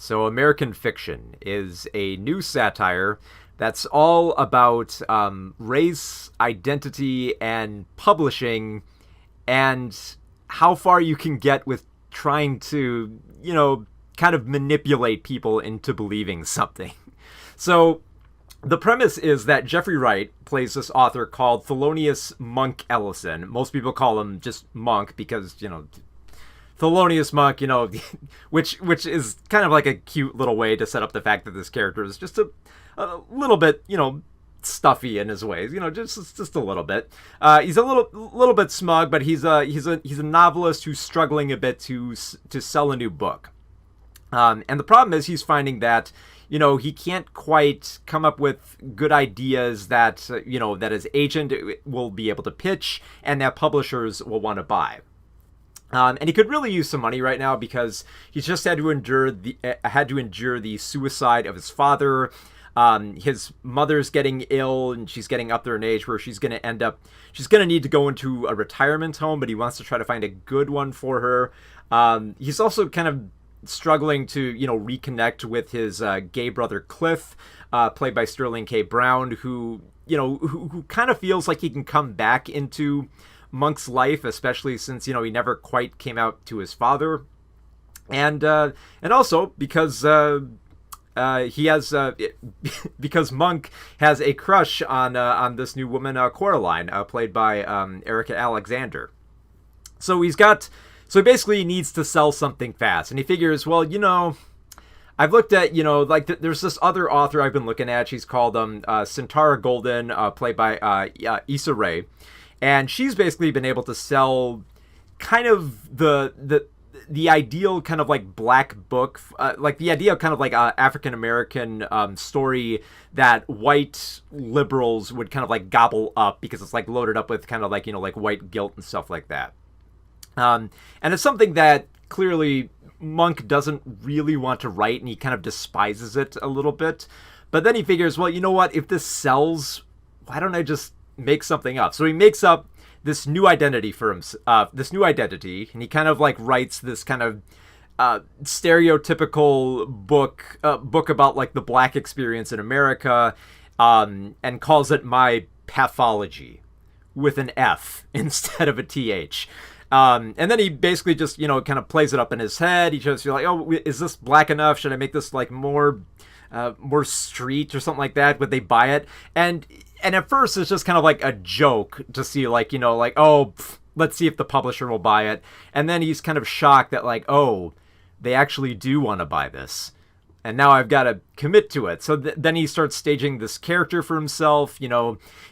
So, American Fiction is a new satire that's all about race, identity, and publishing, and how far you can get with trying to, kind of manipulate people into believing something. So, the premise is that Jeffrey Wright plays this author called Thelonious Monk Ellison. Most people call him just Monk because, Thelonious Monk, which is kind of like a cute little way to set up the fact that this character is just a little bit, stuffy in his ways, just a little bit. He's a little bit smug, but he's a novelist who's struggling a bit to sell a new book. And the problem is he's finding that, he can't quite come up with good ideas that, that his agent will be able to pitch and that publishers will want to buy. And he could really use some money right now because he's just had to endure the suicide of his father. His mother's getting ill and she's getting up there in age where she's going to need to go into a retirement home, but he wants to try to find a good one for her. He's also kind of struggling to, reconnect with his gay brother Cliff, played by Sterling K. Brown, who kind of feels like he can come back into Monk's life, especially since, he never quite came out to his father. And also because he has because Monk has a crush on this new woman, Coraline, played by Erica Alexander. So he basically needs to sell something fast, and he figures, well, I've looked at, there's this other author I've been looking at. She's called Sintara Golden, played by Issa Rae, and she's basically been able to sell kind of the ideal kind of like black book, like the idea of kind of like African American story that white liberals would kind of like gobble up because it's like loaded up with kind of like, like white guilt and stuff like that. And it's something that clearly Monk doesn't really want to write, and he kind of despises it a little bit. But then he figures, well, you know what? If this sells, why don't I just make something up? So he makes up this new identity for him, and he kind of like writes this kind of stereotypical book about like the black experience in America, and calls it My Pathology with an F instead of a TH. And then he basically just, kind of plays it up in his head. He just feels like, oh, is this black enough? Should I make this like more street or something like that? Would they buy it? And at first it's just kind of like a joke to see like, let's see if the publisher will buy it. And then he's kind of shocked that like, oh, they actually do want to buy this. And now I've got to commit to it. So then he starts staging this character for himself.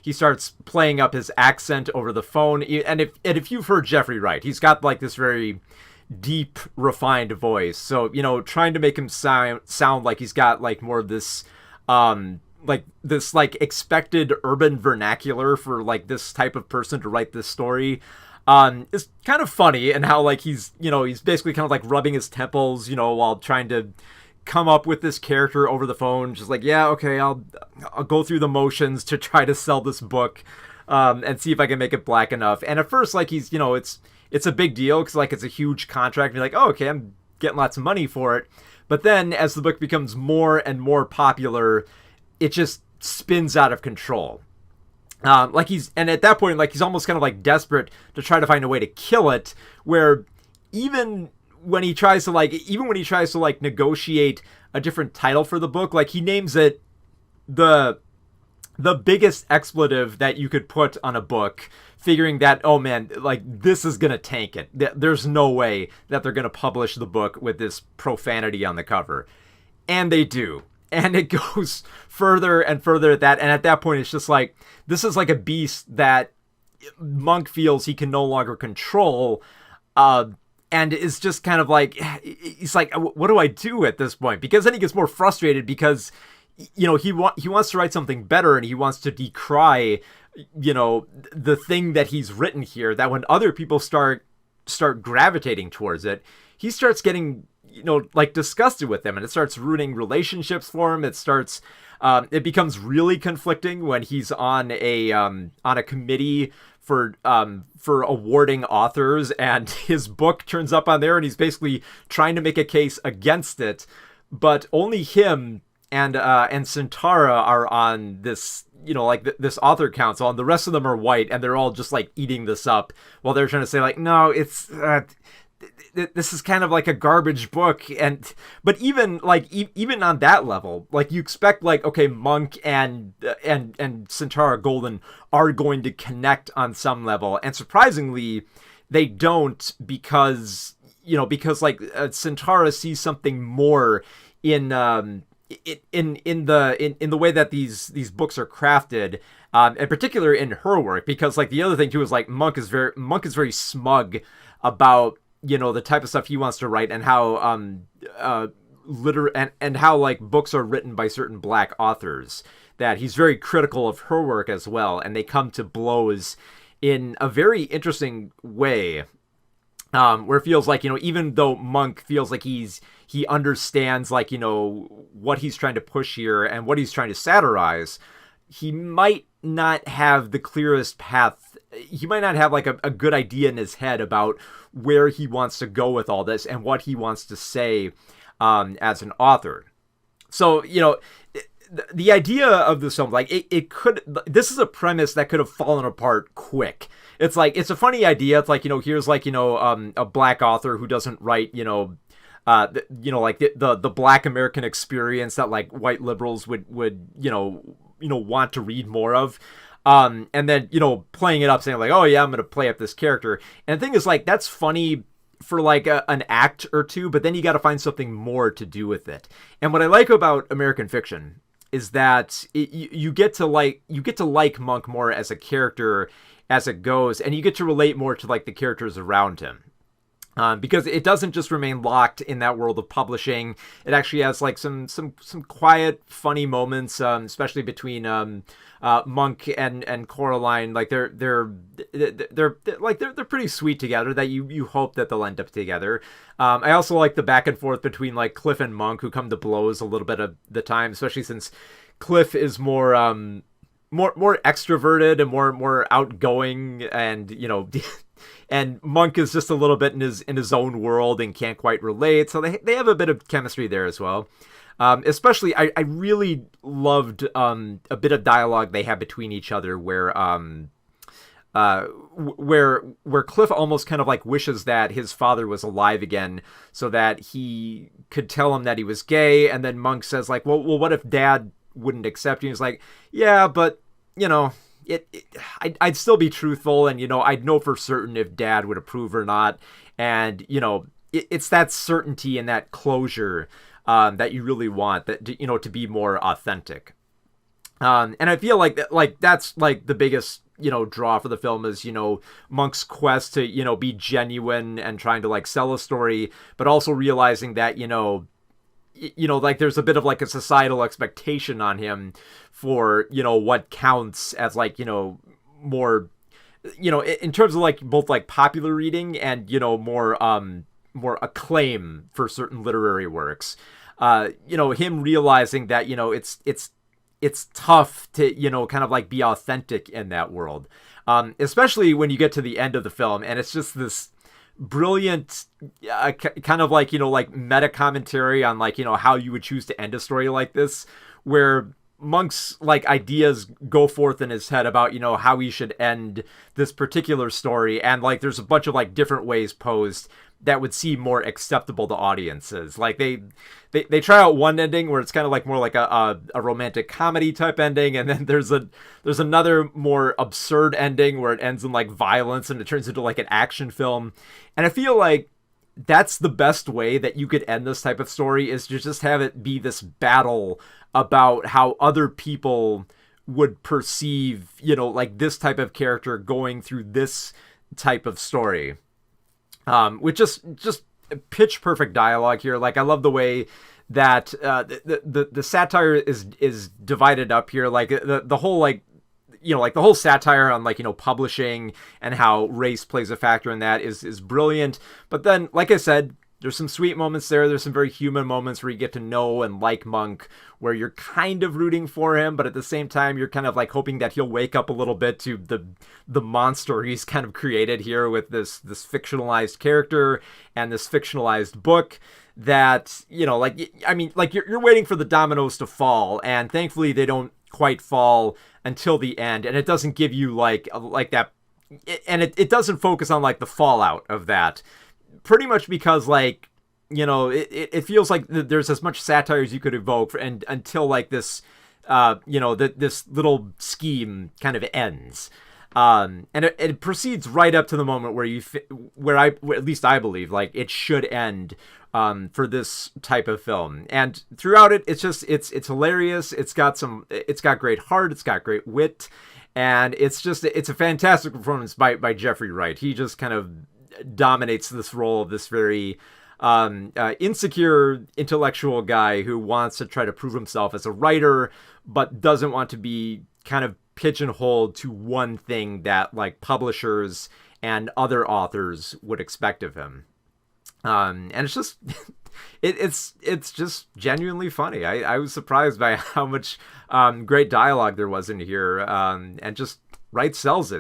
He starts playing up his accent over the phone. And if you've heard Jeffrey Wright, he's got like this very deep, refined voice. So, trying to make him sound like he's got like more of this, like expected urban vernacular for like this type of person to write this story. Is kind of funny, and how like he's basically kind of like rubbing his temples, while trying to come up with this character over the phone, just like, yeah, okay, I'll go through the motions to try to sell this book, and see if I can make it black enough. And at first, like, he's, it's a big deal because like it's a huge contract, and you're like, oh, okay, I'm getting lots of money for it. But then as the book becomes more and more popular, it just spins out of control. And at that point, like, he's almost kind of like desperate to try to find a way to kill it, where even when he tries to negotiate a different title for the book, like he names it the biggest expletive that you could put on a book, figuring that, oh man, like this is going to tank it. There's no way that they're going to publish the book with this profanity on the cover. And they do. And it goes further and further at that. And at that point, it's just like, this is like a beast that Monk feels he can no longer control. And is just kind of like, he's like, what do I do at this point? Because then he gets more frustrated because, he wants to write something better, and he wants to decry, the thing that he's written here, that when other people start gravitating towards it, he starts getting, like disgusted with them, and it starts ruining relationships for him. It becomes really conflicting when he's on a committee for awarding authors, and his book turns up on there, and he's basically trying to make a case against it. but only him and Sintara are on this, like this author council, and the rest of them are white, and they're all just like eating this up while they're trying to say like, no, it's this is kind of like a garbage book. But even like even on that level, like you expect like, okay, Monk and Sintara Golden are going to connect on some level, and surprisingly they don't, because like Sintara sees something more in the way that these books are crafted, in particular in her work. Because like the other thing too is like Monk is very smug about the type of stuff he wants to write, and how and how like books are written by certain black authors, that he's very critical of her work as well, and they come to blows in a very interesting way, where it feels like, even though Monk feels like he understands like, what he's trying to push here and what he's trying to satirize, he might not have the clearest path. He might not have like a good idea in his head about where he wants to go with all this and what he wants to say as an author. So, the idea of this film, like this is a premise that could have fallen apart quick. It's like, it's a funny idea. It's like, here's like, a black author who doesn't write, like the black American experience that like white liberals would want to read more of. And then, playing it up, saying like, oh yeah, I'm going to play up this character. And the thing is like, that's funny for like an act or two, but then you got to find something more to do with it. And what I like about American Fiction is that you get to like Monk more as a character as it goes, and you get to relate more to like the characters around him. Because it doesn't just remain locked in that world of publishing. It actually has like some quiet, funny moments, especially between Monk and Coraline. Like they're pretty sweet together, that you hope that they'll end up together. I also like the back and forth between like Cliff and Monk, who come to blows a little bit of the time, especially since Cliff is more extroverted and more outgoing, and and Monk is just a little bit in his own world and can't quite relate. So they have a bit of chemistry there as well. Especially, I really loved a bit of dialogue they had between each other, where Cliff almost kind of like wishes that his father was alive again, so that he could tell him that he was gay. And then Monk says like, well, what if Dad wouldn't accept you? He's like, yeah, but I'd still be truthful, and I'd know for certain if Dad would approve or not. And it's that certainty and that closure that you really want, that to be more authentic. And I feel like that's like the biggest draw for the film, is Monk's quest to be genuine and trying to like sell a story, but also realizing that like there's a bit of like a societal expectation on him for what counts as like more in terms of like both like popular reading and more acclaim for certain literary works. Him realizing that it's tough to kind of like be authentic in that world, especially when you get to the end of the film, and it's just this brilliant kind of like like meta commentary on like how you would choose to end a story like this, where Monk's like ideas go forth in his head about how he should end this particular story, and like there's a bunch of like different ways posed that would seem more acceptable to audiences. Like they try out one ending where it's kind of like more like a romantic comedy type ending, and then there's another more absurd ending where it ends in like violence and it turns into like an action film. And I feel like that's the best way that you could end this type of story, is to just have it be this battle about how other people would perceive like this type of character going through this type of story. With just pitch perfect dialogue here. Like I love the way that the satire is divided up here. Like the whole like like the whole satire on like publishing and how race plays a factor in that is brilliant. But then, like I said, There's some sweet moments there. There's some very human moments where you get to know and like Monk, where you're kind of rooting for him, but at the same time, you're kind of like hoping that he'll wake up a little bit to the monster he's kind of created here with this fictionalized character and this fictionalized book. That, you know, like, I mean, like you're waiting for the dominoes to fall, and thankfully they don't quite fall until the end, and it doesn't give you like that, and it doesn't focus on like the fallout of that. Pretty much because, like, you know, it feels like there's as much satire as you could evoke, and until like this, you know, this little scheme kind of ends. And it proceeds right up to the moment where at least I believe, like, it should end, for this type of film. And throughout it, it's hilarious. It's got great heart. It's got great wit. And it's a fantastic performance by Jeffrey Wright. He just kind of dominates this role of this very insecure intellectual guy who wants to try to prove himself as a writer, but doesn't want to be kind of pigeonholed to one thing that like publishers and other authors would expect of him. And it's just it's just genuinely funny. I was surprised by how much great dialogue there was in here, and just Wright sells it.